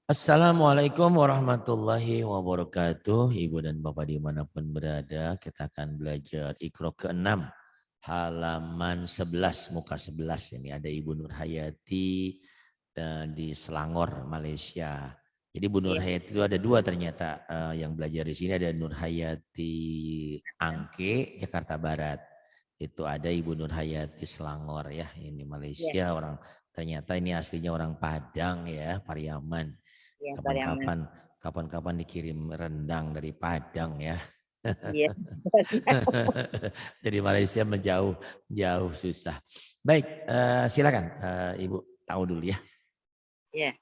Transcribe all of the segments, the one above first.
Assalamualaikum warahmatullahi wabarakatuh. Ibu dan Bapak dimanapun berada, kita akan belajar Iqra ke-6. Halaman 11, muka 11. Ini ada Ibu Nur Hayati di Selangor, Malaysia. Jadi Bu Nur Hayati itu ada dua ternyata yang belajar di sini. Ada Nur Hayati Angke, Jakarta Barat. Itu ada Ibu Nur Hayati Selangor ya. Ini Malaysia, orang ternyata ini aslinya orang Padang ya, Pariaman. Kapan-kapan dikirim rendang dari Padang ya. Iya. Jadi Malaysia jauh susah. Baik, silakan Ibu tahu dulu ya. Ya.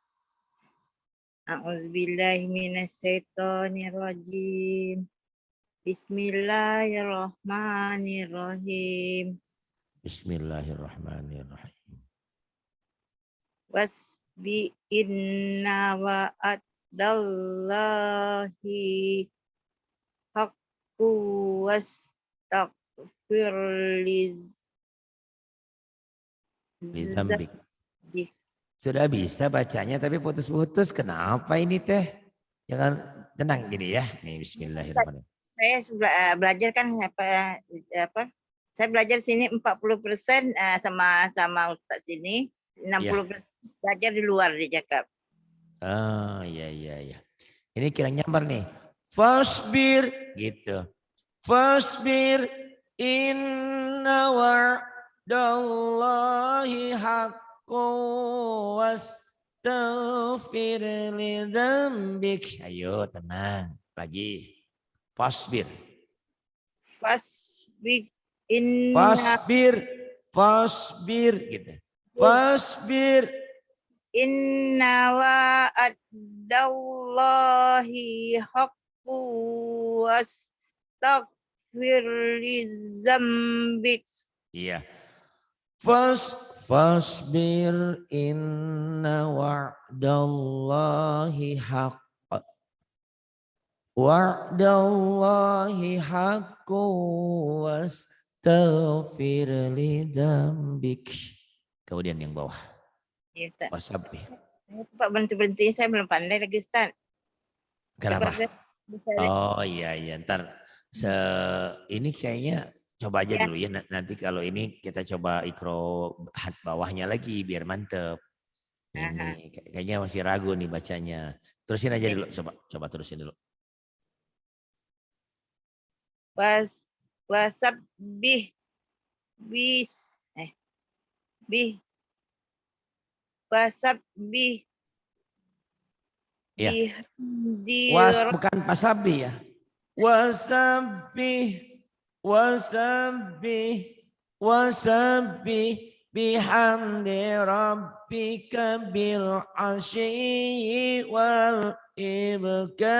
A'udzubillahi minasyaitonirrajim. Bismillahirrahmanirrahim. Bismillahirrahmanirrahim. Wasbi inna wa'adallahi haqqu wastaghfir Lidzambik. Sudah bisa bacanya tapi putus-putus. Kenapa ini teh? Jangan tenang gini ya. Nih bismillahirrahmanirrahim. Saya belajar kan apa saya belajar sini 40% sama Ustaz sini, 60% belajar di luar di Jakarta. Oh iya. Ini kira nyambar nih. Fasbir gitu. Fasbir inna wa'dallahi haqqu wastaghfir li dzambik. Ayo tenang. Lagi. Fasbir. Fasbir inna Fasbir gitu. Fasbir inna wa'adallahi haqqu wastaghfir li dzambik. Iya. Fasbir inna wa'dallahi haqq. Wa'dallahi haqqu wastaghfir li dzambik. Kemudian yang bawah. Ya, Ustaz. Wasabbih. Pak berhenti, saya belum pandai lagi, Ustaz. Kenapa? Oh iya, ntar ini kayaknya coba aja dulu ya. Nanti kalau ini kita coba ikro bawahnya lagi biar mantep. Ini kayaknya masih ragu nih bacanya. Terusin aja dulu, coba terusin dulu. Wasabbih wasabbih ya. bihamdi Bukan pasabbih ya. Wasabbih bihamdi rabbika bil asyi wal ibkar.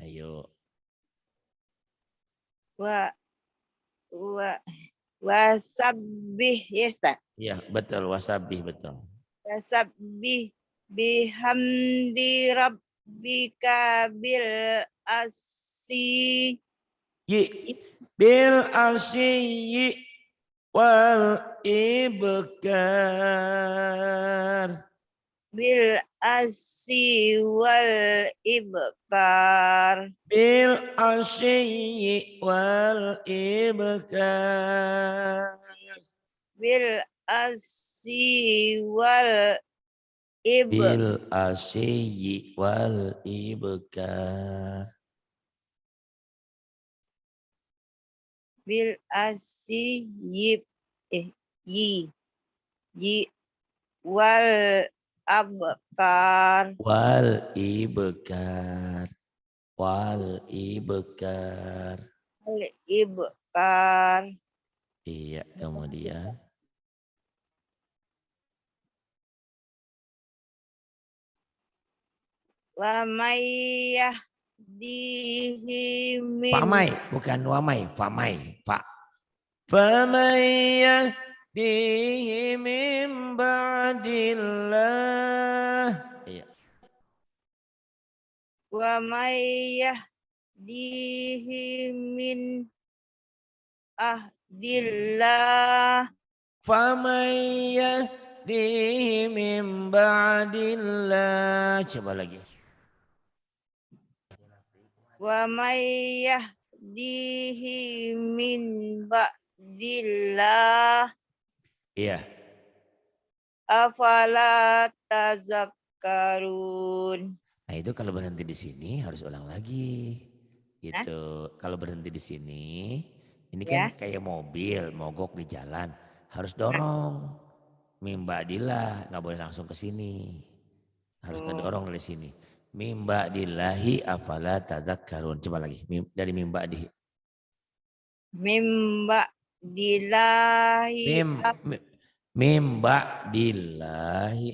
Ayo. Wasabbih, ya Ustaz. Iya, betul, wasabbih betul. Wasabbih bihamdi rabbika bil asyi bil asyi wal ibkar. Bil asyi wal ibkar. Bil asyi wal ibkar. Bil asyi wal ibkar. Bil asyi wal ibkar. Bil asyi wal abkar. Wal ibkar. Wal ibkar. Wal ibkar. Iya, kemudian. Wa mayyah dihim. Famai, bukan wamai, famai, Pak. Famai dihim ba'dillah. Iya. Wa mayyah dihimin ahdillah. Famai yahdihi min ba'dillah. Coba lagi. Wa may yahdihi min ba'dillah Iya. afala tazakkarun. Nah itu kalau berhenti di sini harus ulang lagi. Hah? Gitu. Kalau berhenti di sini, ini kan Ya. kayak mobil mogok di jalan, harus Hah? dorong. Mimba Dila nggak boleh langsung ke sini, harus Oh. ngedorong dari sini. Mimba dilahi afala tadzakkarun. Coba lagi dari mimba di. Min ba'dillahi Mimba dilahi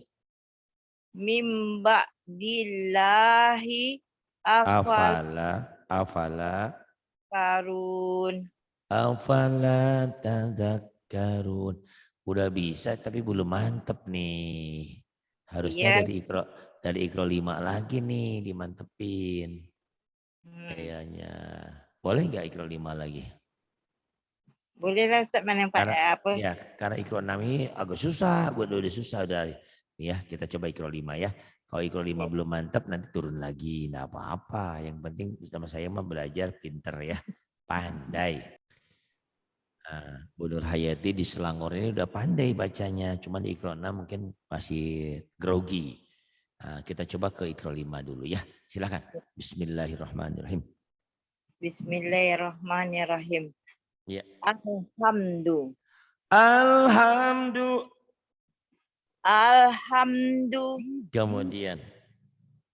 min ba'dillahi afala afala afalkarun. afala tadzakkarun. Udah bisa tapi belum mantep nih. Harusnya Iya. dari ikro 5 lagi nih dimantepin. Hmm. Kayaknya. Boleh nggak ikro 5 lagi? Boleh lah Ustaz mana Karena apa? ya karena ikro 6 ini agak susah, udah susah udah. Nih ya, kita coba ikro 5 ya. Kalau ikro 5 belum mantap nanti turun lagi. Nah, apa-apa. Yang penting sama saya mah belajar pinter ya. Pandai. Nah, Bu Nur Hayati di Selangor ini udah pandai bacanya. Cuma di ikro 6 mungkin masih grogi. Nah, kita coba ke ikro 5 dulu ya. Silakan. Bismillahirrahmanirrahim. Bismillahirrahmanirrahim. Ya. Alhamdu. Alhamdulillah. Alhamdu. Kemudian.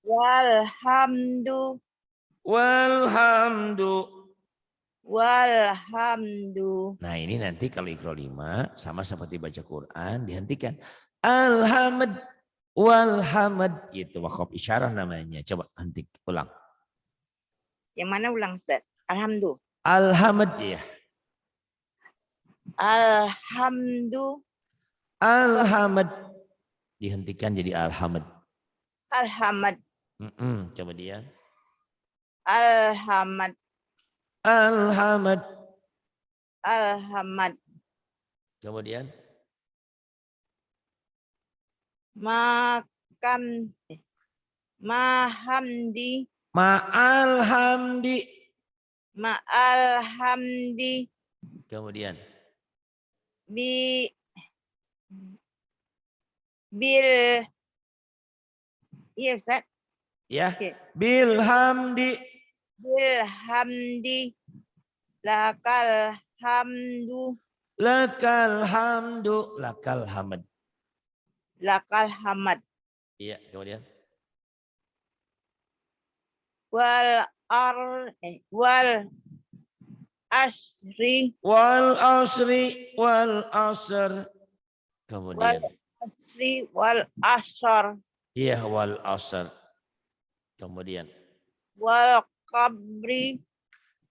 Walhamdu. Walhamdulillah. Walhamdu. Nah ini nanti kalau ikro 5 sama seperti baca Quran dihentikan. Alhamd walhamd gitu. Wakaf isyarah namanya. Coba henti ulang. Yang mana ulang Ustaz? Alhamdu. Alhamd ya. Alhamdu. Alhamd. Dihentikan jadi alhamd. Alhamad. Coba dia. Alhamad. Alhamd. Alhamad. Kemudian. Makan. Mahamdi. Ma'alhamdi. Ma'alhamdi. Kemudian. Bil. Iya Ustaz. Ya. Oke. Bilhamdi. Bilhamdi. Lakal hamdu. Lakal hamdu. Lakal hamd. Lakal hamad. Iya, kemudian. Wal asri. Wal asri wal asr. Kemudian. Wal asri wal asar. Iya, wal asr. Kemudian. Wal qabri.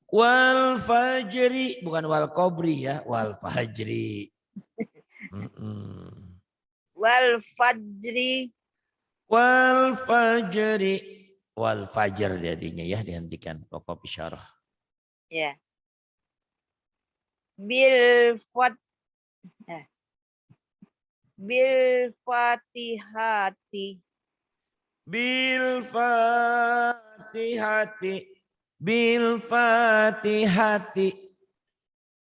Wal fajri. Bukan wal kobri ya. Wal fajri. Wal fajri. Wal fajri. Wal fajr jadinya ya dihentikan. Pokok isyarah. Ya. Bil fatihati. Bil fatihati. Bil fatihati.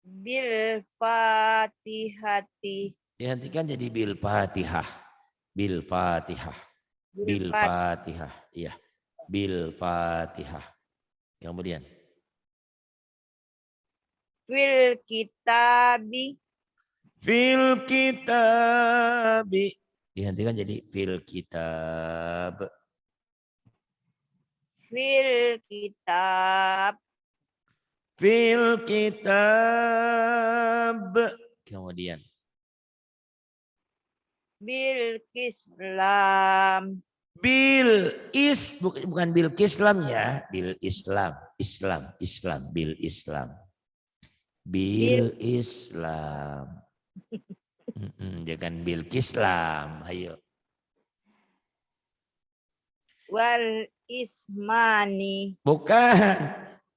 Bil fatihati. Dihentikan jadi bil fatihah. Bil fatihah. Bil fatihah. Iya. Bil fatihah. Kemudian. Fil kitabi. Fil kitabi. Dihentikan jadi fil kitab. Fil kitab. Fil kitab. Kemudian. Bil kislam. Bil is bukan bil kislam ya, bil Islam, bil Islam. Bil Islam. Jangan bil kislam, ayo. Wal ismani. Bukan.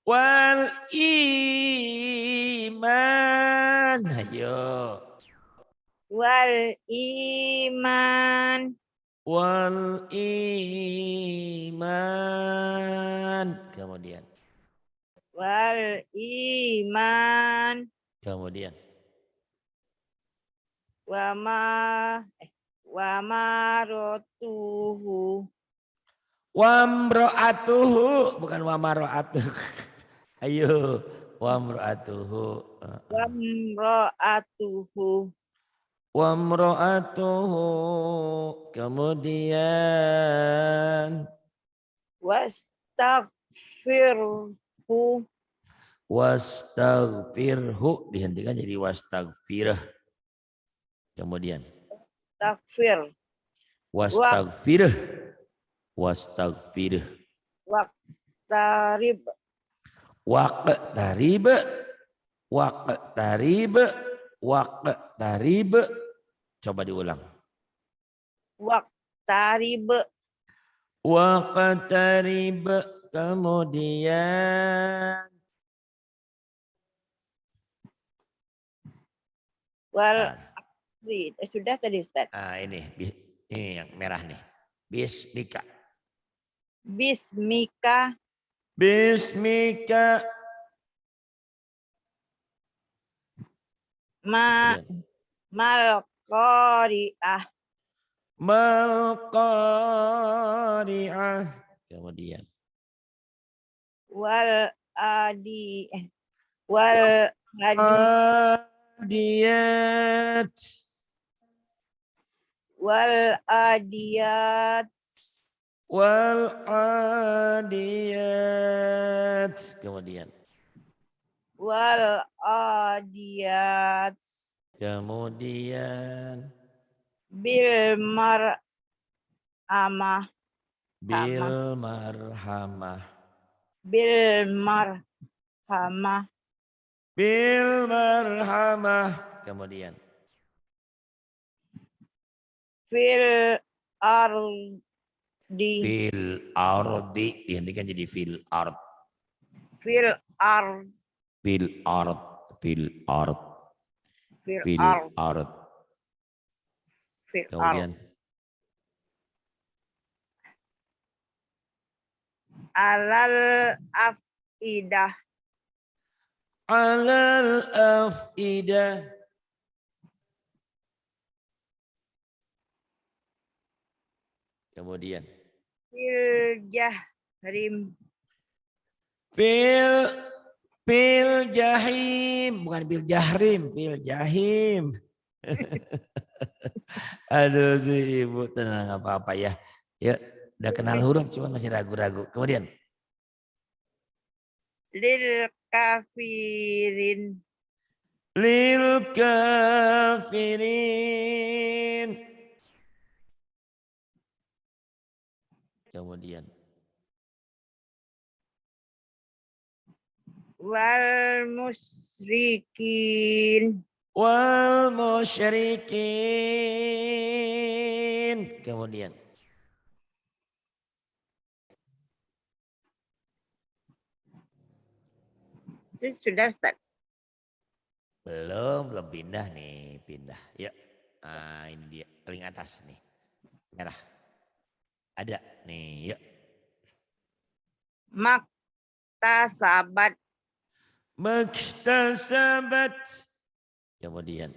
Wal iman, ayo. wal iman, wal iman. Kemudian. wal iman, Kemudian. wa marotuhu, Wamro'atuhu. Bukan wamaro'atuh. Ayo. Wamro'atuhu. wa mro'atuhu, Wamro'atuhu. Kemudian. wastaghfirhu, Wastaghfirhu. Dihentikan jadi wastaghfirah. Kemudian. takfir, Wastaghfirah. Wastaghfirah. waqtarib, Waqtarib. Waqtarib. Waqtarib. Coba diulang. waqtarib, Waqtarib. Kemudian. wal sudah tadi Ustaz. Ini yang merah nih. Bismika. Bismika, Bismika. Kemudian. mal qari'ah, Malqari'ah. Kemudian. wal wal Adiyat. adiyat, Wal adiyat. Kemudian. wal adiyat, Kemudian. bil marhamah, Bil marhamah. bil marhamah, Bil marhamah. Kemudian. fil ardi, Fil ardi. Dihentikan jadi fil ard. fil ard, Fil ard. Fil ard. fil Fil ard, ard. fil ard. Kemudian. Alal afidah, Alal afidah. Kemudian. fil jahrim, Fil jahim. Bukan fil jahrim. Fil jahim. Aduh sih ibu, tenang apa-apa ya. Ya udah kenal huruf cuma masih ragu-ragu. Kemudian. lil kafirin, Lil kafirin. Kemudian. wal musyrikin, Wal musyrikin. Kemudian. itu sudah Ustaz. Belum pindah nih, pindah. Yuk. Ini dia paling atas nih. Merah. Ada nih, yuk. Maktasabat, Maktasabat. Kemudian.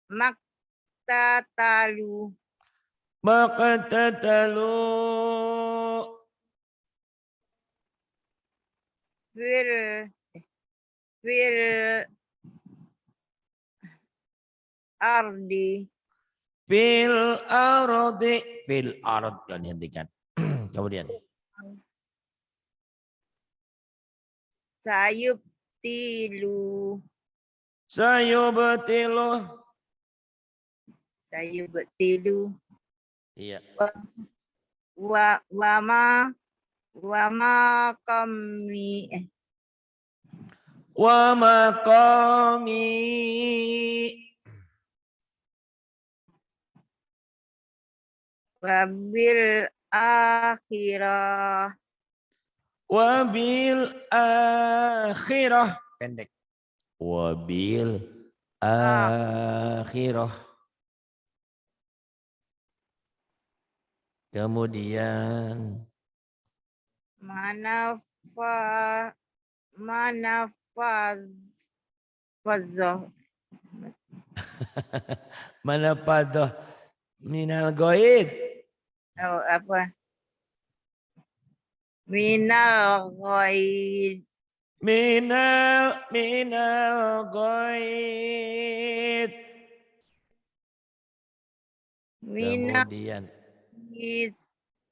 maktatalu, Maqtatalu. fil fil ardi, Fil ardi. Fil ard. Dan dihentikan. Kemudian. sayubtilu, Sayubtilu. sayubtilu, Iya. wama kami Wa maqami. wabil akhirah, Wabil akhirah. Pendek. wabil akhirah. Kemudian fazoh. mana padoh minal goid. Oh, apa? Minal ghaid. Minal goid. Minal Kemudian ghaid.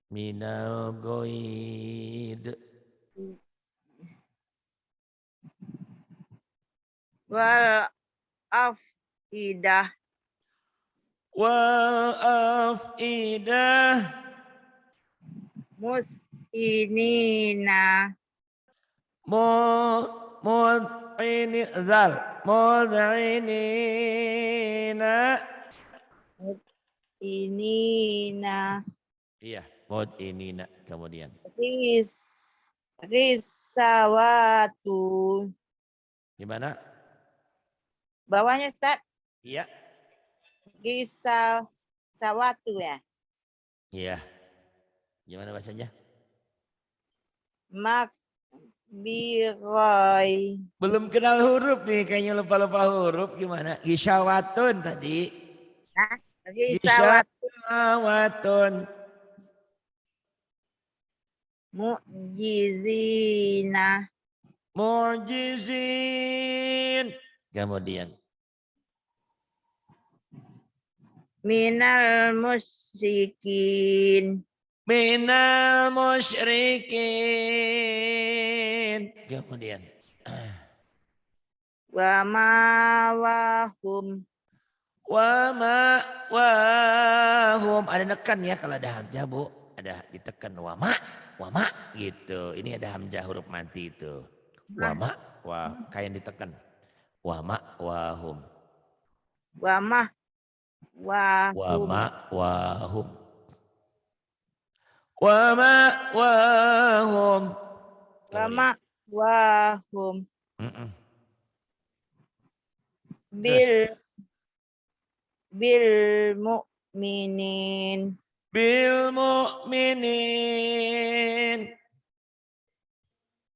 minal goid. Wal afidah. Wal afidah. Mus'inina. Mud'ini zal. Mud'inina. Mus'inina. Iya, mud'inina. Kemudian. Risawatu. Gimana? Bawahnya Ustaz. Iya. Risawatu ya. Iya. Gimana bahasanya? Makbiroy. Belum kenal huruf nih, kayaknya lupa-lupa huruf. Gimana? Gisyawatun tadi. Nah, risawatu. Gisyawatun. Mu'jizina. Mu'jizin. Kemudian. Minal musyrikin. Minal musyrikin. Kemudian. Wa mawahum. Wahum. Ada nekan ya kalau ada hamzah bu. Ada ditekan wama gitu. Ini ada hamzah huruf mati itu. Wama, kayak ditekan. Wahum. Wahum. Wahum. Wahum. Kemudian. Wahum. Terus. Bil mu'minin. Bil mu'minin.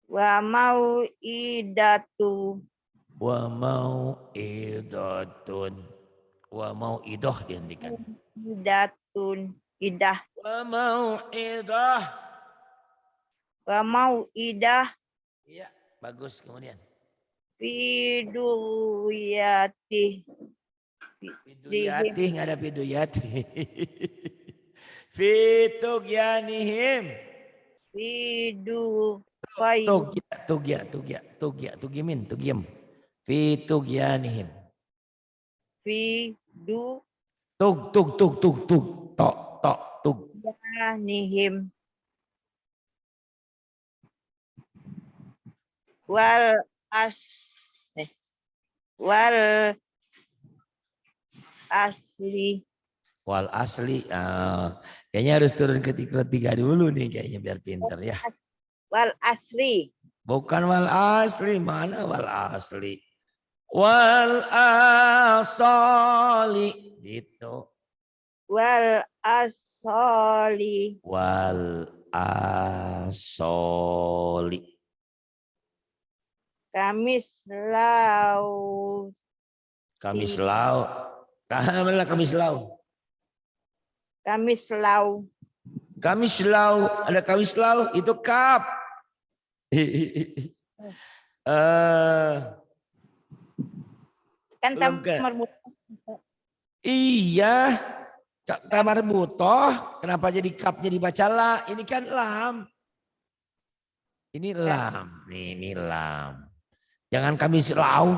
Wa mau'idatu. Wa mau'idatun. Wa mau'idah dihentikan. Idah. Wa mau'idah. Wa mau'idah. Iya, bagus. Kemudian. Fiduyati. Fiduyati, nggak ada fiduyati. Fitugyanihim. Tugyim. Fitugyanihim. Tugyanihim. Wal asli. Wal asli. Kayaknya harus turun ke tiga dulu nih kayaknya biar pinter ya. Wal asri. Bukan wal asli. Mana wal asli? Wal asali. Gitu. Wal asali. Wal asoli. Kamis lau. Kamis lau. Kamis lau. Kamis lau. Kamis lau. Ada kamis lau. Itu kap. Kan tamar iya. Tamar butoh. Kenapa jadi kapnya dibaca la? Ini kan lam. Ini lam. Ini lam. Jangan kamis lau.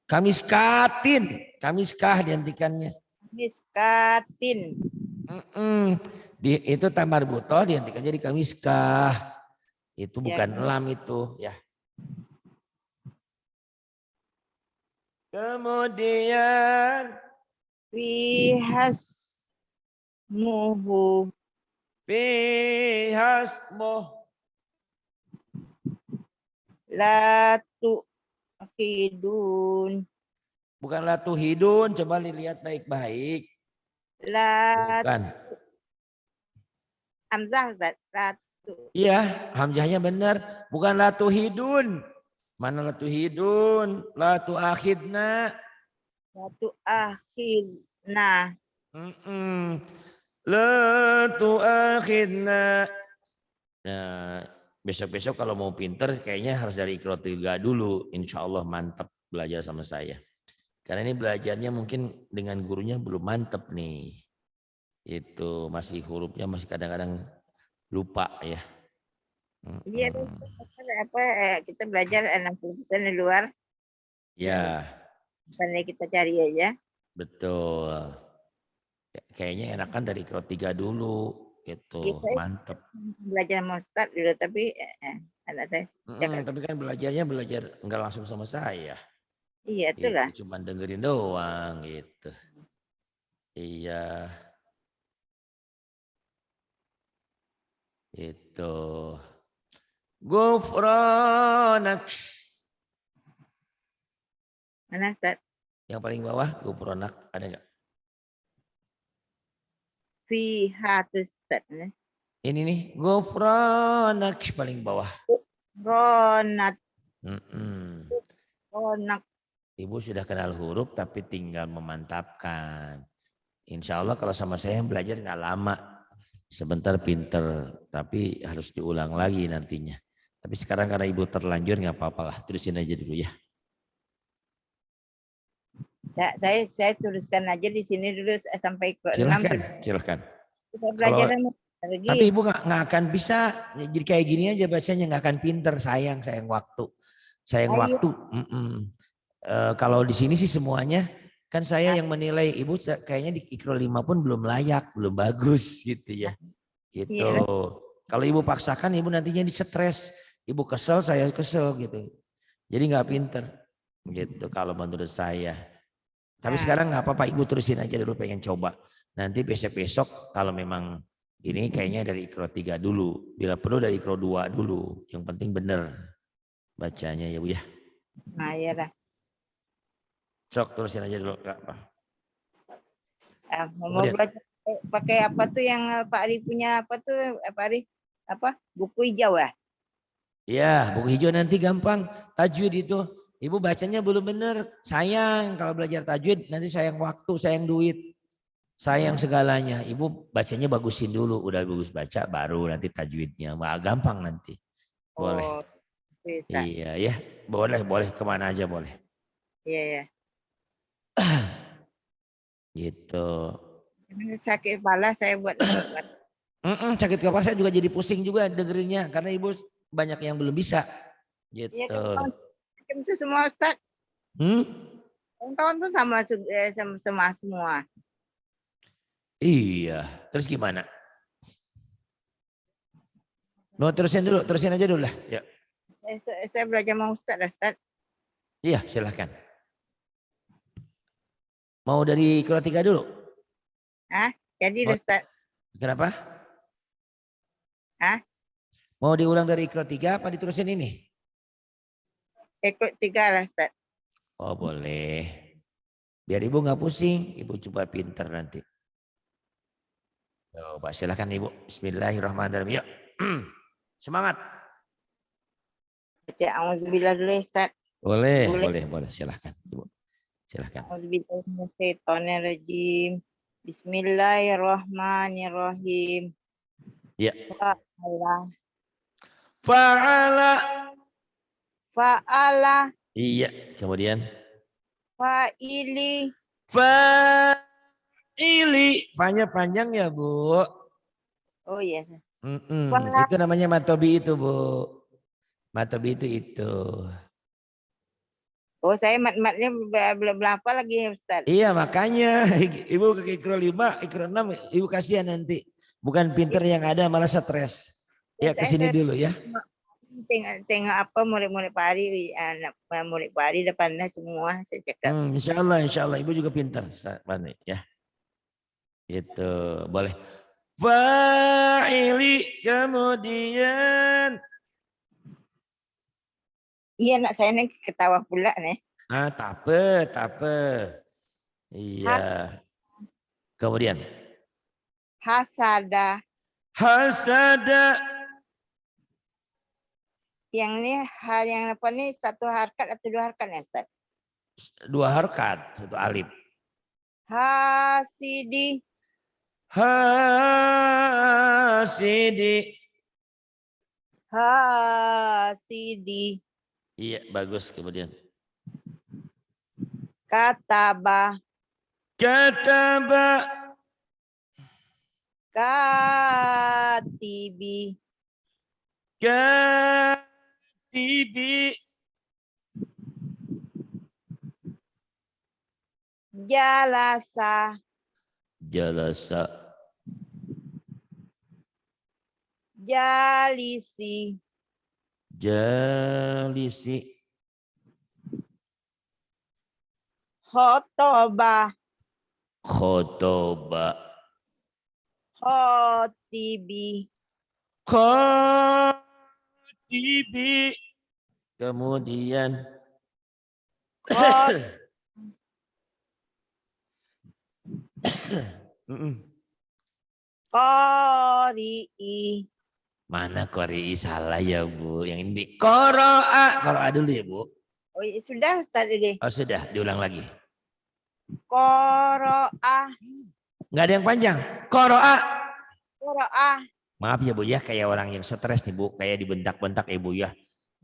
Kamis katin. Kamis kah dihentikannya. Kamis katin. Itu tamar butoh dihentikan jadi kamis kah. Itu bukan lam itu ya. Kemudian Fihasmuhu. Fihasmuh. Latu Hidun. Bukan latu hidun, coba dilihat baik-baik. Lat Bukan. Hamzah Ustaz. Latu. Iya, hamzahnya benar. Bukan latu hidun. Mana latu hidun? Latu akhidna. Latu akhir. Nah. Latu akhidna. Nah, besok-besok kalau mau pinter kayaknya harus dari Iqra 3 dulu. Insya Allah mantap belajar sama saya. Karena ini belajarnya mungkin dengan gurunya belum mantap nih. Itu masih hurufnya masih kadang-kadang lupa ya. Iya, apa kita belajar 60% di luar. Ya, Pandai kita cari aja. betul. Kayaknya enakan dari Iqra 3 dulu gitu. Kita Mantap. belajar sama Ustaz dulu, tapi anak saya cakap, Tapi kan belajarnya belajar enggak langsung sama saya. iya itulah. Itu cuma dengerin doang gitu. Iya. Itu. Gufronak. Mana Ustaz? Yang paling bawah gufronak ada nggak? Fihatus Ustaz. Ini nih gufronak paling bawah. Ronat. Mm-mm. Ronak. Ibu sudah kenal huruf tapi tinggal memantapkan. Insya Allah kalau sama saya belajar nggak lama. Sebentar pinter, tapi harus diulang lagi nantinya. Tapi sekarang karena ibu terlanjur nggak apa-apa lah, terusin aja dulu ya. Saya tuliskan aja di sini dulu sampai ke 6. Silahkan. Kita belajar lagi. Tapi ibu nggak akan bisa, jadi kayak gini aja bacanya nggak akan pinter, sayang waktu. Waktu. Kalau di sini sih semuanya, kan saya yang menilai, ibu kayaknya di Iqra 5 pun belum layak, belum bagus gitu ya. Gitu. Iya. Kalau ibu paksakan, ibu nantinya disetres. Ibu kesel, saya kesel gitu. Jadi nggak pinter. Gitu kalau menurut saya. Tapi sekarang nggak apa-apa, ibu terusin aja dulu, pengen coba. Nanti besok-besok kalau memang ini kayaknya dari Iqra 3 dulu. Bila perlu dari Iqra 2 dulu. Yang penting bener bacanya ya Bu ya. Nah ya lah. Sok terusin aja dulu, Kak. Mau belajar pakai apa tuh yang Pak Ari punya apa tuh Pak Ari? Apa? Buku hijau ya? Iya, buku hijau nanti gampang. Tajwid itu. Ibu bacanya belum bener. Sayang kalau belajar tajwid nanti sayang waktu, sayang duit. Sayang segalanya. Ibu bacanya bagusin dulu. Udah bagus baca baru nanti tajwidnya. Wah, gampang nanti. Boleh. Oh, bisa. Iya ya. Boleh. Kemana aja boleh. Iya. Gitu. Sakit kepala saya buat. Sakit kepala saya juga jadi pusing juga dengerinnya. Karena ibu banyak yang belum bisa. Gitu. Iya, itu semua Ustaz. Tahun pun sama semua. Iya. Terus gimana? Mau terusin aja dulu lah. Ya. Saya belajar sama Ustaz. Iya, silahkan. Mau dari Iqra 3 dulu? Jadi Ustaz. Kenapa? Mau diulang dari Iqra 3 apa diterusin ini? Iqra 3 lah Ustaz. Oh boleh. Biar ibu nggak pusing, ibu coba pinter nanti. Coba silakan ibu. Bismillahirrahmanirrahim. Yuk. Semangat. Baca auzubillah dulu Ustaz. Boleh. Silahkan ibu. Silahkan. Auzubillahiminasyaitonirrajim. Bismillahirrahmanirrahim. Ya. Fa'ala. Iya. Kemudian. Fa'ili. Fa-nya panjang ya Bu. Oh iya. Itu namanya matobi itu Bu. Matobi itu. Oh saya mat-matnya belum hafal lagi Ustaz. Iya makanya ibu ke Iqra 5, Iqra 6 ibu kasihan nanti. Bukan pinter yang ada malah stres. Ya kesini dulu ya. Tengok apa murid-murid Pak Ari, murid Pak Ari depannya semua saya cakap. Insya Allah ibu juga pintar ya. Itu boleh. Fa'ili kemudian Iya nak saya nih ketawa pula nih. Tak apa, tak apa. Iya. Kemudian. Hasada. Hasada. Yang ini hal yang apa nih, satu harkat atau dua harkat ya Ustaz? Dua harkat, satu alif. Hasidi. Hasidi. Hasidi. Iya, bagus. Kemudian. Kataba. Kataba. Katibi. Katibi. Jalasa. Jalasa. Jalisi. Jalisi. Khotoba. Khotoba. Khotibi. Khotibi. Kemudian. Qori'i. Mana qori'i salah ya Bu. Yang ini qoro'a. Qoro'a dulu ya Bu. Oh sudah Ustaz ini. Oh sudah, diulang lagi. Qoro'a. Enggak ada yang panjang. Qoro'a. Qoro'a. Maaf ya Bu ya, kayak orang yang stres nih Bu. Kayak dibentak-bentak ya Bu ya.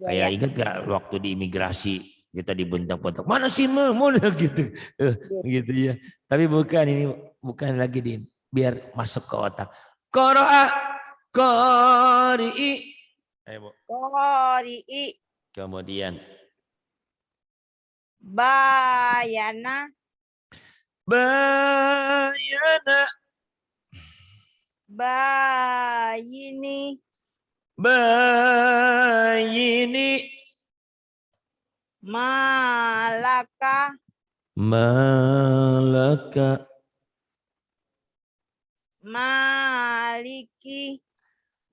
Kayak ingat gak waktu di imigrasi kita dibentak-bentak. Mana sih mana gitu. Gitu ya. Tapi bukan, ini bukan lagi Din. Biar masuk ke otak. Qoro'a. Qori'i. Ayo Bu. Qori'i. Kemudian. Bayana. Bayana. Bayini. Bayini. Malaka. Malaka. Maliki.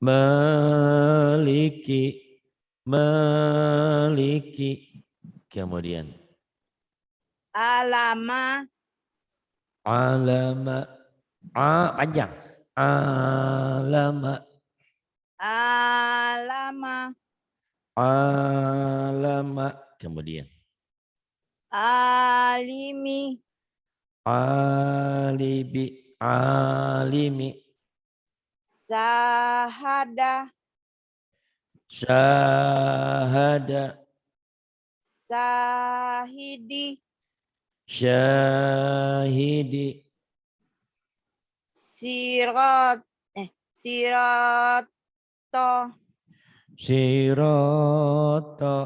Maliki. Maliki. Kemudian. Alama. Alama. Panjang. Alama. Alama. Alama. Kemudian. Alimi. Alibi. Alimi. Sahada. Syahada. Sahidi. Syahidi. Siroto. Siroto.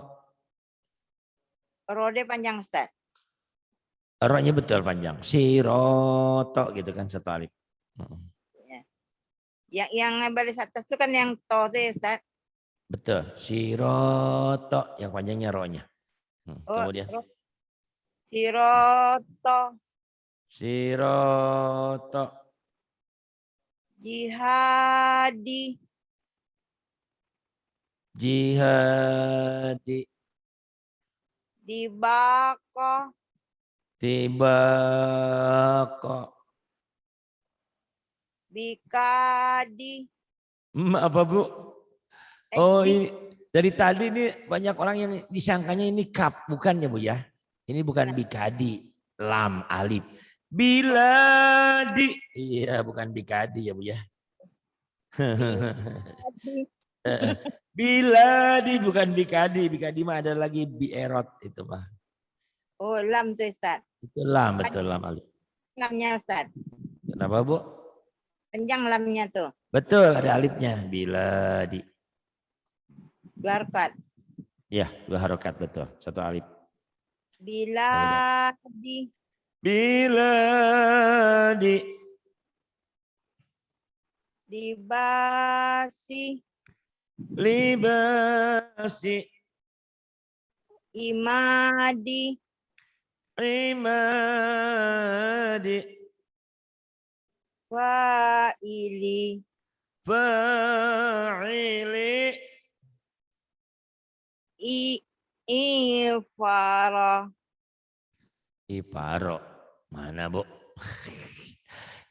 Rode panjang Ustaz. Roknya betul panjang. Siroto gitu kan, satu alif. Yang baris atas itu kan yang to deh Ustaz. Betul. Siroto yang panjangnya roknya. Kemudian. Siroto. Siroto. Jihadi. Jihadi. Dibako. Tibako. Bikadi. Apa Bu? Oh ini dari tadi nih banyak orang yang disangkanya ini kap, bukan ya Bu ya? Ini bukan bikadi, lam, alif. Biladi. Iya bukan bikadi ya Bu ya. Biladi bukan bikadi. Bikadi mah ada lagi bierot itu mah. Oh lam tuh Ustaz. Itu lam, betul lam alif. Lamnya Ustaz. Kenapa Bu? Panjang lamnya tuh. Betul ada alifnya. Biladi. Dua harokat. Ya, dua harokat betul. Satu alif. Biladi. Biladi. Libasi. Libasi. Imadi. Imadi. Fa'ili. Fa'ili. Ifara. Iparo. Mana, Bu?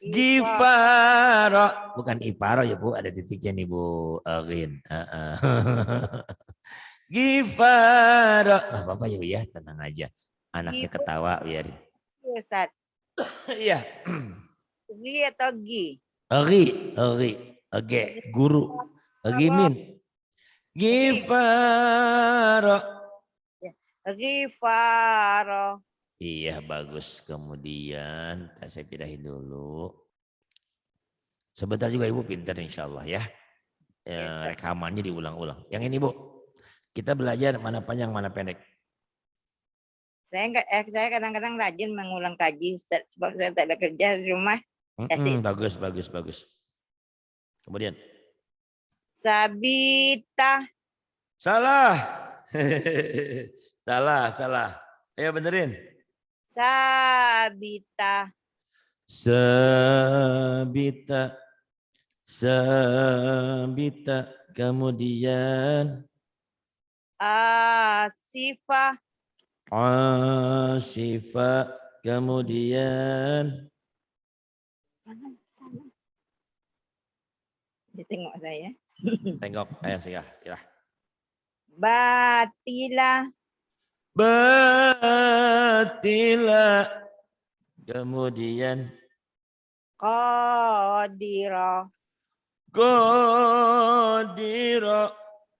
Ifa. Gifaro. Bukan Iparo ya, Bu. Ada titiknya nih, Bu. Rin. Gifaro. Nah, Bapak ya, Bu, ya. Tenang aja. Anaknya Gi. ketawa, biarin. Ustaz. Iya. Gi atau gi? Ri. Oke. Guru. Rifaro. Gimin. Gifaro. Rifaro. Iya, bagus. Kemudian saya pindahin dulu. Sebentar juga Ibu pintar insya Allah ya. Rekamannya diulang-ulang. Yang ini Bu, kita belajar mana panjang mana pendek. Saya kadang-kadang rajin mengulang kaji Ustaz, sebab saya tak ada kerja di rumah. Bagus. Kemudian. Sabita. Salah. Salah. Ayo benerin. Sabita. Kemudian. Asifah. Asifah. Kemudian. Sana. Dia tengok saya. Tengok. Ayo silah. Batila. Kemudian. Qadira.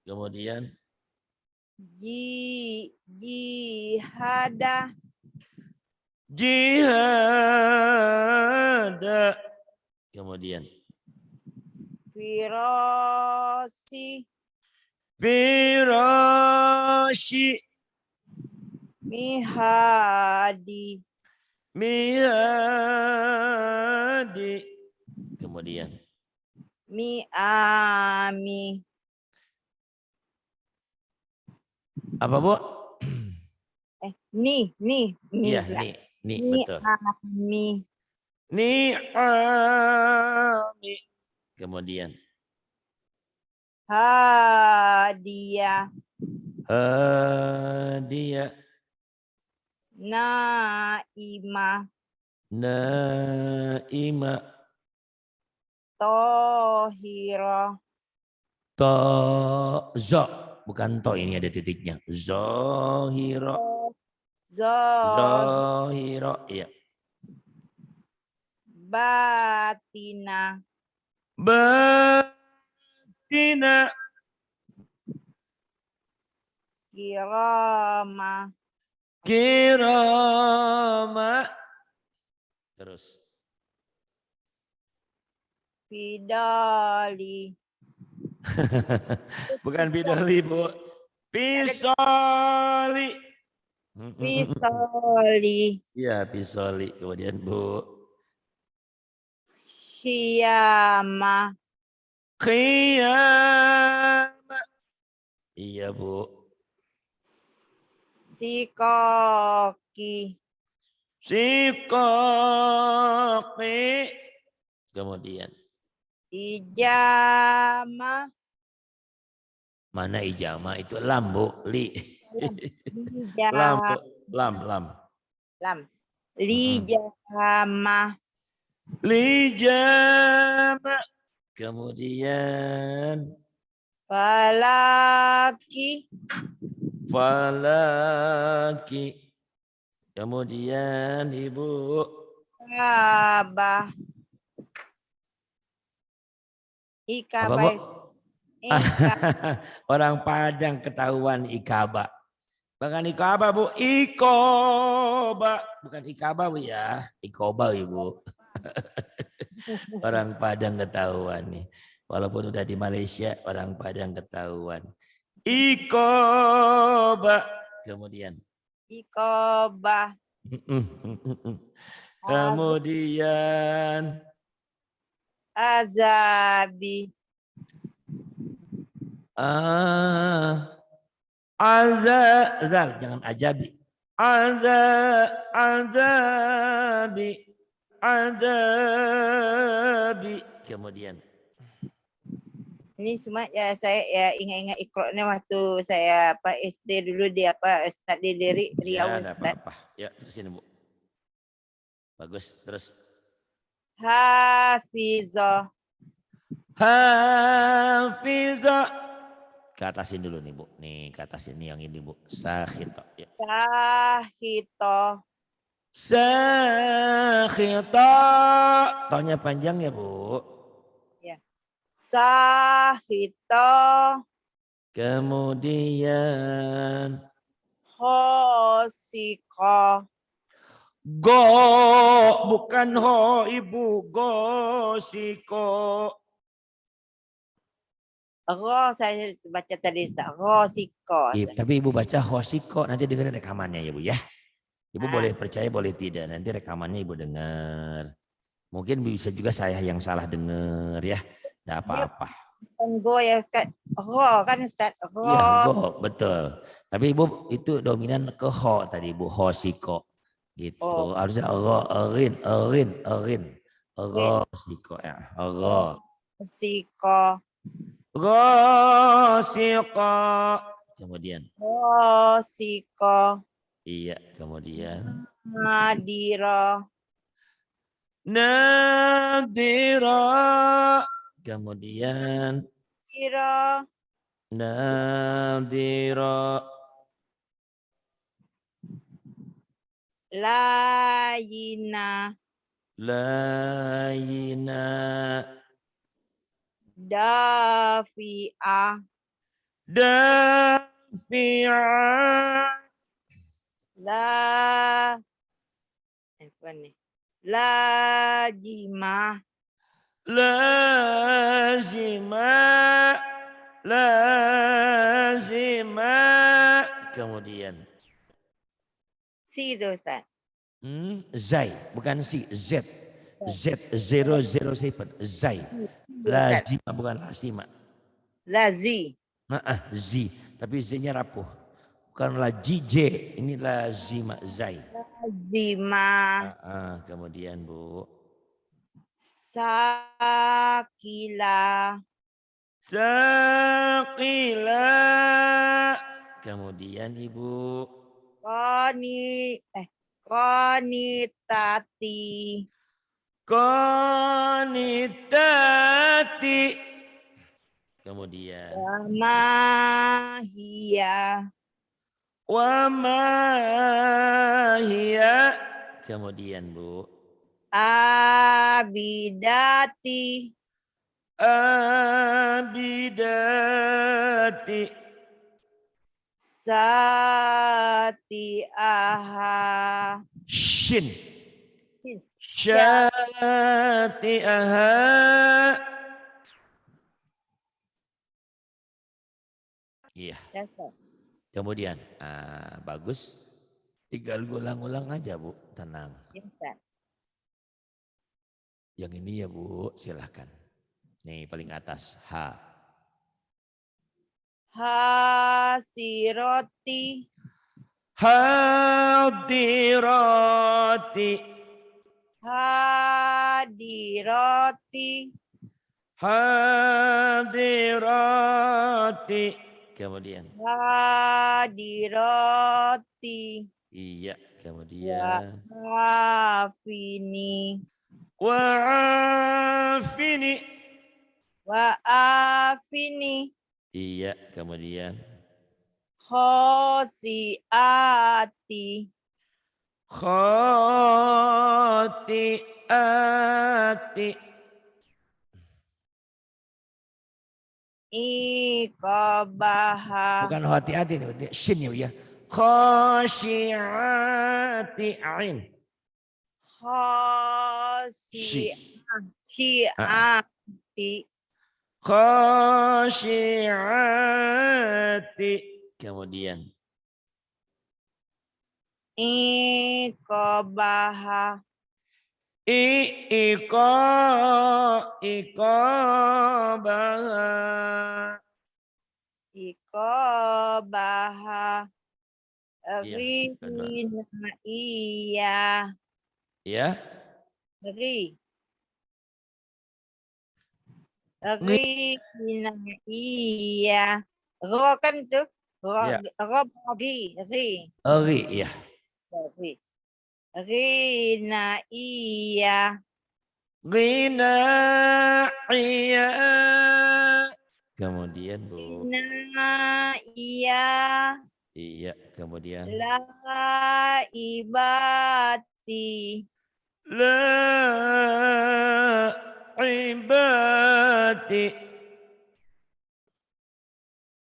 Kemudian. Jihada. Kemudian. Firosi. Mihadi. Kemudian. Miami. Apa Bu? Ni. Iya, ni betul. Ni'ami. Kemudian. Hadiah. Naimah. Tohiro. Bukan to, ini ada titiknya. Zohiro. Iya. Batina. Kirama. Terus. Fidali. Bukan bidali Bu. Pisoli. Pisoli. Iya, pisoli. Kemudian Bu. Khiyama. Iya Bu. Sikoki. Kemudian. Ijama. Mana ijama? Itu lam Bu. Lam. Lam. Lijama. Kemudian. Falaki. Kemudian Ibu. Ikabah. Apa Bu? Orang Padang ketahuan ikaba. Bukan ikaba Bu, ikoba. Bukan ikaba Bu ya, ikoba Ibu. Orang Padang ketahuan nih. Walaupun udah di Malaysia, orang Padang ketahuan. Ikoba. Kemudian. Ikobah. Kemudian. Azabi. Jangan ajabi. Azabi. Kemudian. Ini semua ya saya ya ingat-ingat Iqra-nya waktu saya SD dulu di Ustaz di Riau Ya, ada Ustaz. apa-apa. Ya, terusin Bu. Bagus, terus. Hafizah. Hafizah. Ke atasin dulu nih Bu. Nih, ke atas ini yang ini Bu. Sakhito. Ya. Sahito. Sakhito. Taunya panjang ya Bu. Ya. Sahito. Kemudian Khosiko. go, bukan ho Ibu, go siko. Saya baca tadi Ustaz. Khosiko. Tapi Ibu baca hosiko, nanti dengerin rekamannya ya Bu ya. Ibu boleh Ah. percaya, boleh tidak. Nanti rekamannya Ibu dengar. Mungkin bisa juga saya yang salah dengar ya. Tidak Dia apa-apa. bukan go ya kan. Kan Ustaz. Iya, go, betul. Tapi Ibu itu dominan ke ho tadi Ibu, hosiko. Gitu. Harusnya erin. Hosiko ya. Khosiko. Hosiko. Kemudian. Khosiko. Iya, kemudian. Nadira. Nadira. Kemudian. Nadira. Nadira. Layina. Layina. Dafi'ah. Dafi'ah. Apa nih? Lajimah. Lazimah. Lazimah. Kemudian. Si itu Ustaz. Zai, bukan si, Z. Z007. Zai. Ustaz. Lazimah bukan lazimah. Lazi. Z. Tapi Z-nya rapuh. Bukan laji J. Ini lazimah Zai. Lazimah. Kemudian Bu. Sakila. Sakila. Kemudian Ibu. Konitati. Konitati. Kemudian. Wamahia. Wamahia. Kemudian Bu. Abidati. Abidati. Sati'aha. Shin. Sya. Syati'aha. Iya. Kemudian, bagus. Tinggal ulang-ulang aja Bu, tenang. Yang ini ya Bu, silahkan. Nih paling atas, H. Hasiroti. Hadirati. Hadiroti. Hadirati. Kemudian. Hadiroti. Iya, kemudian. Wa'afini. Wa'afini. Wa'afini. Iya, kemudian. Khosiati. Khotiati. Iqabaha. Bukan hati-hati nih, shin ya. Khosyiati ain. Khosyiati. Khosyiati. Kemudian. Iqabaha. Iqabaha. Iqabaha. Iya. Rina iya. Ya. Ri. Rina, iya. Ro kan tuh. Ya. Ro bagi. Ri, ya. Ri. Rina, iya. Rina, iya. Kemudian, Bu. Rina, iya. Iya, kemudian. La ibati. La ibati.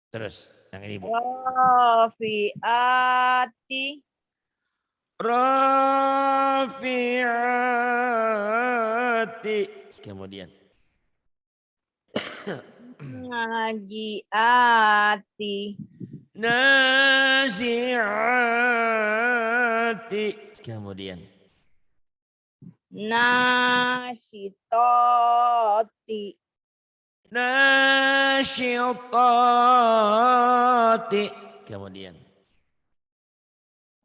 Terus, yang ini, Bu. Rafiati. Rafi'ati. Kemudian. Najiati. Nazi'ati. Kemudian. Nasyitoti. Nasyitati. Kemudian.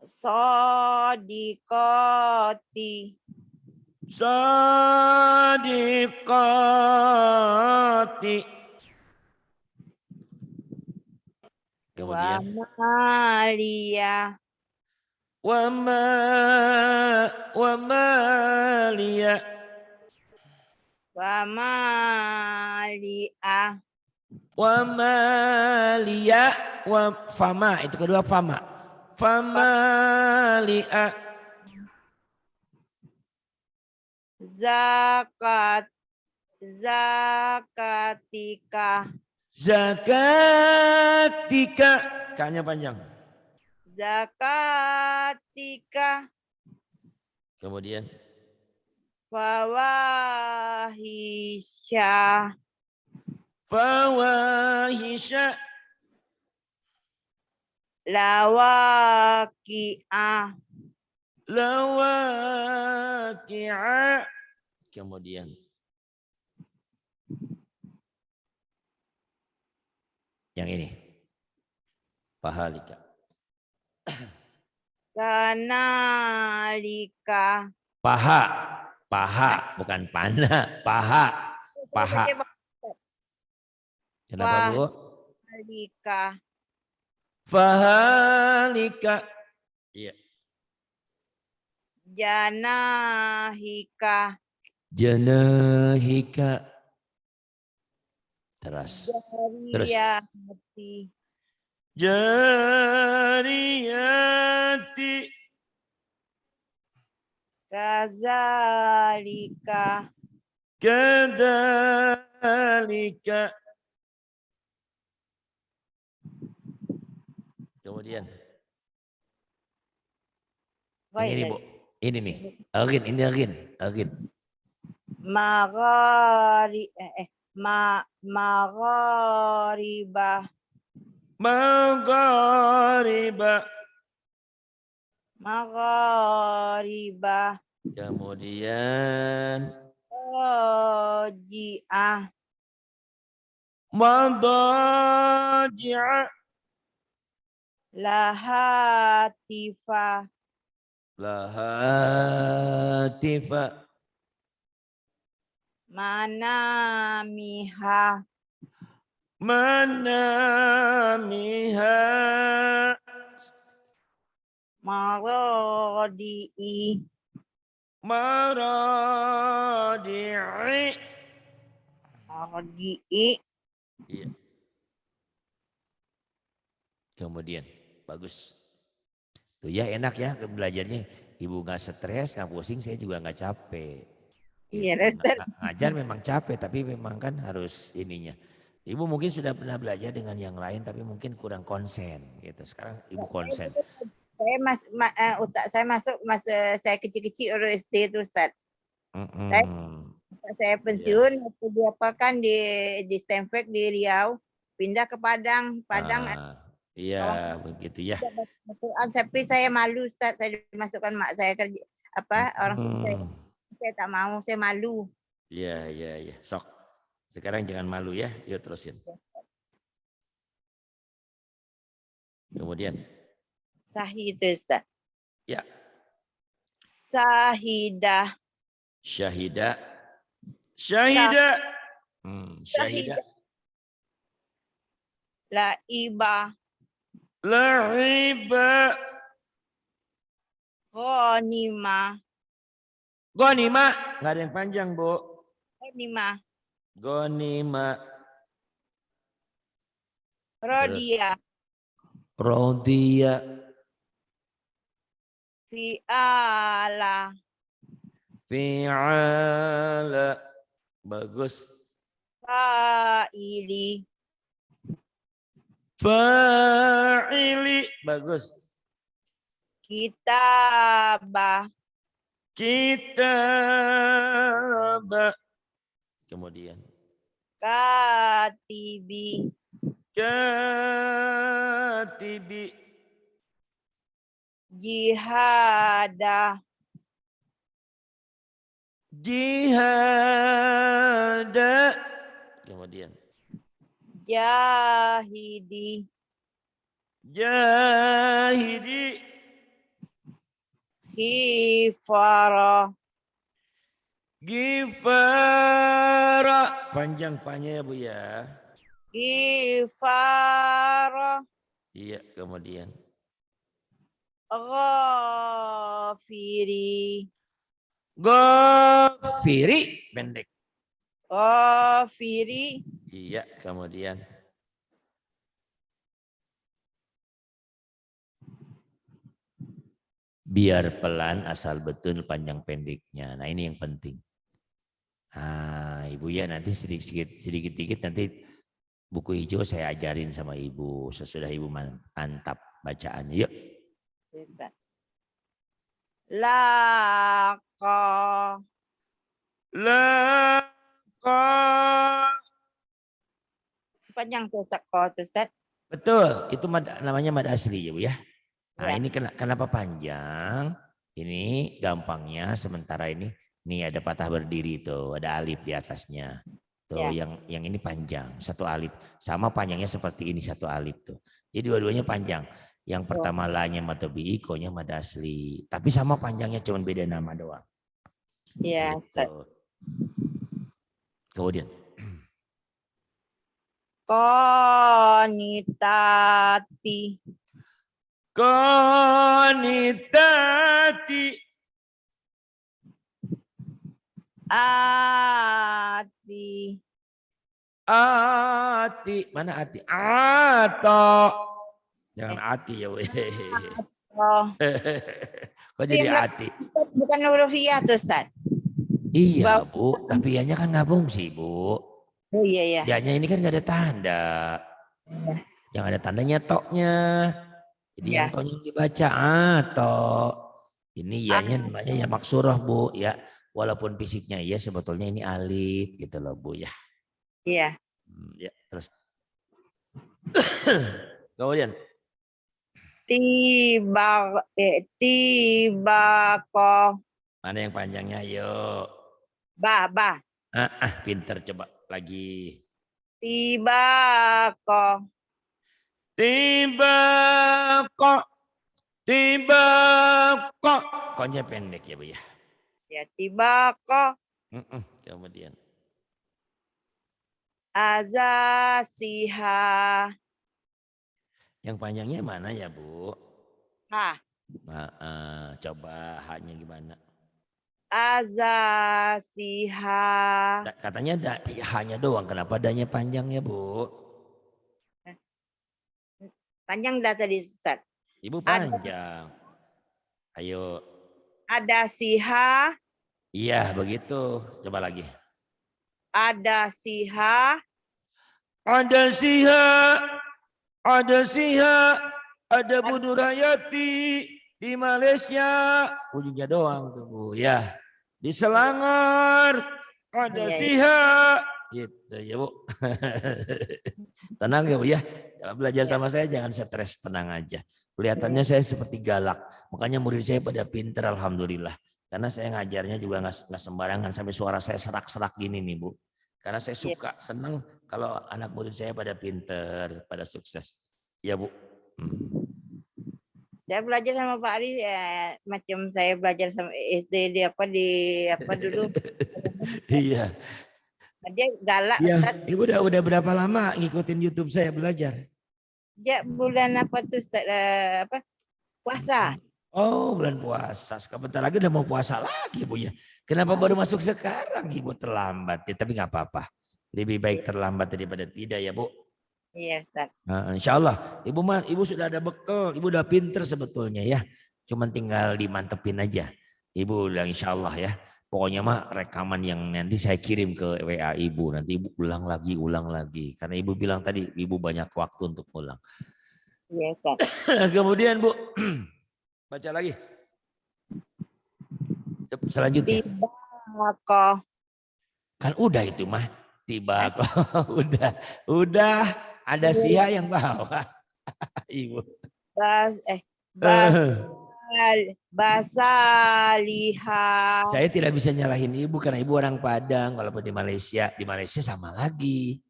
Sodikoti. Sadiqati. Kemudian. Wamalia. Wamalia. Wamalia. Wamalia. Fama. Itu kedua fama. Famalia. Zakat. Zakatika. Zakatika. K-nya panjang. Zakatika. Kemudian. Fawahisya. Fawahisya. Lawaki'ah. Lawaki'a. Kemudian. Yang ini. Pahalika. Kanalika. Paha. Paha. Bukan pana. Paha. Paha. Kenapa, Bu? Pahalika. Fahalika. Iya. Janahika. Janahika. Terus. Jariyati. Jariyati. Kazalika. Kadalika. Kemudian. Yang ini, Bu. Ini nih. Agin, ini agin. Agin. Magharibah. Magharibah. Magharibah. Kemudian. Raji'ah. Madaji'ah. Lahatifah. Lahatifa. Manamiha. Manamiha. Maradi'i. Maradi'i. Maradi'i. Iya. Kemudian bagus. Tuh ya enak ya belajarnya. Ibu nggak stres, nggak pusing, saya juga nggak capek. Iya, Gitu. Ustaz. Ngajar memang capek, tapi memang kan harus ininya. Ibu mungkin sudah pernah belajar dengan yang lain, tapi mungkin kurang konsen gitu. Sekarang ibu konsen. Ustaz, saya masuk masa saya kecil-kecil orang SD itu, Ustaz. Saya pensiun waktu di apa kan di Stanford di Riau, pindah ke Padang. Iya, begitu ya. Tapi saya malu, Ustaz, saya dimasukkan mak saya kerja orang tua saya tak mau, saya malu. Iya. Sok. Sekarang jangan malu ya. Yuk terusin. Kemudian. Sahih itu, Ustaz. Ya. Sahidah. Syahidah. Syahidah. Syahidah. Laiba. La'iba. Ghanima. Ghanima. Nggak ada yang panjang, Bu. Ghanima. Ghanima. Rodiya. Rodiya. Fi'ala. Fi'ala. Bagus. Fa'ili. Fa'ili. Bagus. Kitabah. Kitabah. Kemudian. Katibi. Katibi. Jihada. Jihada. Kemudian. Jahidi. Jahidi. Khifara. Gifara. Panjang panjangnya ya Bu ya. Gifara. Iya, kemudian. Ghafiri. Ghafiri. Pendek. Ghafiri. Iya, kemudian. Biar pelan asal betul panjang pendeknya. Nah ini yang penting. Nah Ibu ya nanti sedikit nanti buku hijau saya ajarin sama Ibu. Sesudah Ibu mantap bacaannya. Yuk. Laqa. Laqa. Panjang tuh Ustaz. Betul, itu namanya mad asli ya Bu ya. Nah Ya. ini kenapa panjang? Ini gampangnya sementara ini ada patah berdiri tuh, ada alif di atasnya. Tuh Ya. yang ini panjang, satu alif. Sama panjangnya seperti ini satu alif tuh. Jadi dua-duanya panjang. Yang pertama la-nya mad tabi'i, ko-nya mad asli. Tapi sama panjangnya cuman beda nama doang. Iya, Ustaz. Kemudian. Qanitati. Qanitati. Ati. Ati. Mana ati? Ato. Jangan ati ya. Oh. Kok jadi ati? Bukan huruf iya tuh Ustaz. Iya Bu, tapi ianya kan nggak fungsi Bu. Oh iya. Ianya ini kan nggak ada tanda. Yang ada tandanya toknya. Jadi yang toknya dibaca atau. Ini ianya namanya ya maksurah Bu ya. Walaupun fisiknya iya sebetulnya ini alif gitu loh Bu ya. Iya. Ya terus. Kemudian. Tibako. Mana yang panjangnya yuk. Ba. Pinter coba lagi. Tibako. Tibako. Koknya pendek ya Bu ya. Ya tibako. Kemudian. Azasiha. Yang panjangnya mana ya Bu? Ha. Coba hanya gimana? Azasiha. Katanya hanya doang. Kenapa danya panjang ya Bu? Panjang dah tadi Ustaz. Ibu panjang. Ayo. Ada siha. Iya begitu. Coba lagi. Ada siha. Ada siha. Ada siha. Ada Bu Nurhayati di Malaysia. Ujungnya doang tuh Bu ya. Di Selangor. Ada siha. Gitu ya Bu. Tenang ya Bu ya. Belajar sama saya jangan stres, tenang aja. Kelihatannya saya seperti galak. Makanya murid saya pada pinter alhamdulillah. Karena saya ngajarnya juga nggak sembarangan sampai suara saya serak-serak gini nih Bu. Karena saya suka, senang kalau anak murid saya pada pinter, pada sukses. Ya Bu. Saya belajar sama Pak Ari macam saya belajar sama SD di apa dulu. Iya. Dia galak Iya, Ustaz. Ibu udah berapa lama ngikutin YouTube saya belajar? Dia bulan apa tuh Ustaz? Apa? Puasa. Oh, bulan puasa. Sebentar lagi udah mau puasa lagi, Bu ya. Kenapa baru masuk sekarang, Ibu terlambat? Ya, tapi nggak apa-apa. Lebih baik terlambat daripada tidak ya, Bu. Iya Ustaz. Nah, insya Allah, Ibu sudah ada bekal, Ibu udah pinter sebetulnya ya. Cuman tinggal dimantepin aja. Ibu udah insya Allah ya. Pokoknya mah rekaman yang nanti saya kirim ke WA Ibu. Nanti Ibu ulang lagi. Karena Ibu bilang tadi, Ibu banyak waktu untuk ulang. Iya Ustaz. Kemudian Bu, baca lagi. Selanjutnya. Tiba Kan udah itu mah. Tiba kok. Udah. Ada sia yang bawa. Ibu. Basaliha. Saya tidak bisa nyalahin Ibu karena Ibu orang Padang. Walaupun di Malaysia sama lagi.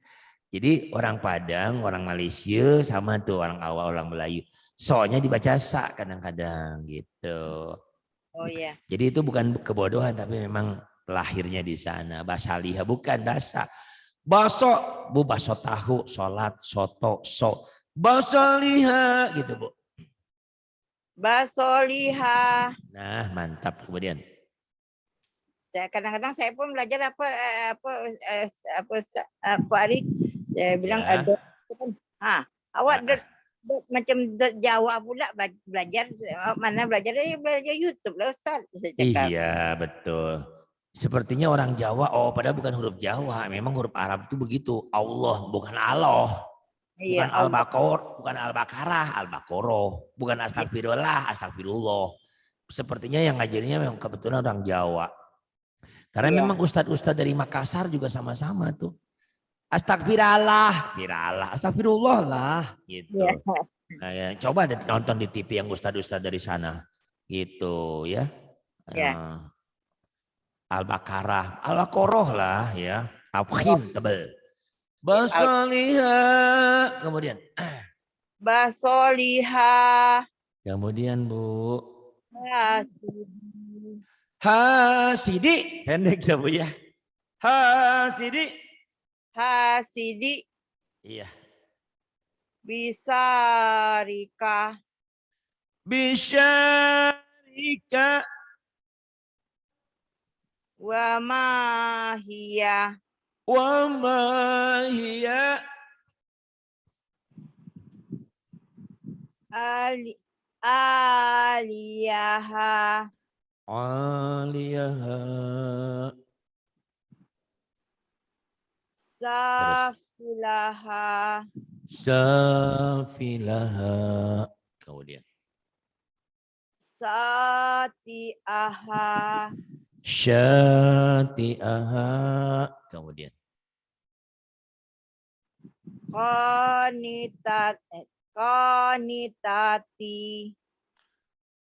Jadi orang Padang, orang Malaysia sama tuh orang awal, orang Melayu. Soalnya dibaca sa kadang-kadang gitu. Oh iya. Jadi itu bukan kebodohan tapi memang lahirnya di sana. Basaliha bukan dasa. Baso, Bu, baso tahu, sholat, soto, so. Basaliha gitu, Bu. Basoliha. Nah, mantap. Kemudian. Kadang-kadang saya pun belajar apa hari saya bilang Ya. ada awak macam Jawa pula belajar mana belajar YouTube lah Ustaz. Iya, betul. Sepertinya orang Jawa, padahal bukan huruf Jawa, memang huruf Arab itu begitu. Allah, bukan Allah. Bukan Iya, bukan Al-Baqarah, Al-Baqoroh. Bukan astagfirullah, astagfirullah. Sepertinya yang ngajarinnya memang kebetulan orang Jawa. Karena memang ustadz-ustadz dari Makassar juga sama-sama tuh. Astagfirullah, astagfirullah lah. Gitu. Ya. Nah, ya, coba nonton di TV yang ustadz-ustadz dari sana. Gitu ya. Ya. Al-Baqarah, Al-Baqoroh lah ya. Tafkhim tebel. Basoliha. Kemudian. Basoliha. Kemudian Bu. Hasidi. Pendek ya Bu ya. Hasidi. Hasidi. Iya. Bisarika. Bisyarika. Wa mahiyah. Wa mahiyah. Aliyaha. Aliyaha. Safilaha. Safilaha. Kemudian. Sati'aha. Syati'aha. Kemudian. Qanitati.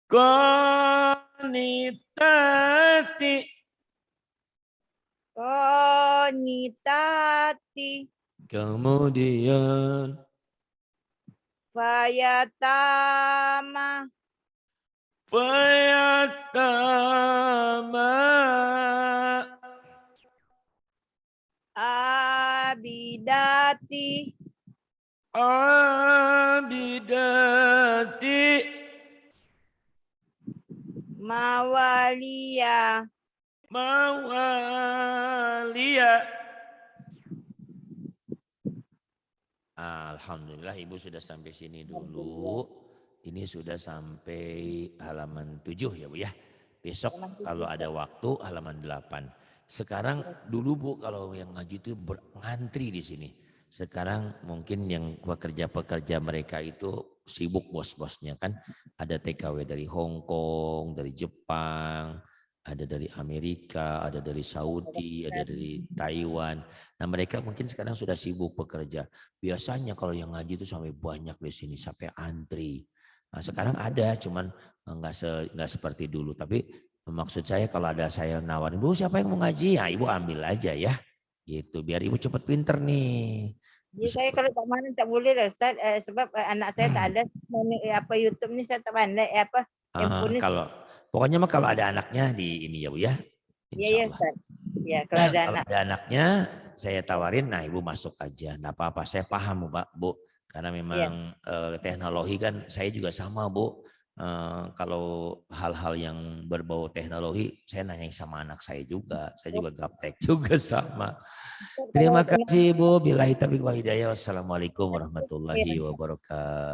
Qanitati. Kemudian. Fayatama. Abidati. Mawalia. Alhamdulillah Ibu sudah sampai sini dulu. Ini sudah sampai halaman 7 ya Bu ya. Besok kalau ada waktu halaman 8. Sekarang dulu Bu kalau yang ngaji itu ngantri di sini. Sekarang mungkin yang pekerja-pekerja mereka itu sibuk bos-bosnya kan. Ada TKW dari Hong Kong, dari Jepang, ada dari Amerika, ada dari Saudi, ada dari Taiwan. Nah mereka mungkin sekarang sudah sibuk bekerja. Biasanya kalau yang ngaji itu sampai banyak di sini, sampai antri. Nah sekarang ada, cuman nggak seperti dulu. Tapi maksud saya kalau ada saya nawarin, Bu siapa yang mau ngaji? Ya Ibu ambil aja ya. Gitu, biar Ibu cepat pinter nih. Jadi saya kalau tak mana tak boleh lah Ustaz, sebab anak saya tak ada YouTube ni saya tak pandai kalau pokoknya mah kalau ada anaknya di ini ya Bu ya. Iya Ustaz. Ya kalau ada anaknya saya tawarin, nah Ibu masuk aja, nggak apa-apa. Saya paham Bu, karena memang teknologi kan saya juga sama Bu. Kalau hal-hal yang berbau teknologi, saya nanya sama anak saya juga gaptek juga sama. Terima kasih Bu. Billahi taufiq wal hidayah. Wassalamualaikum warahmatullahi wabarakatuh.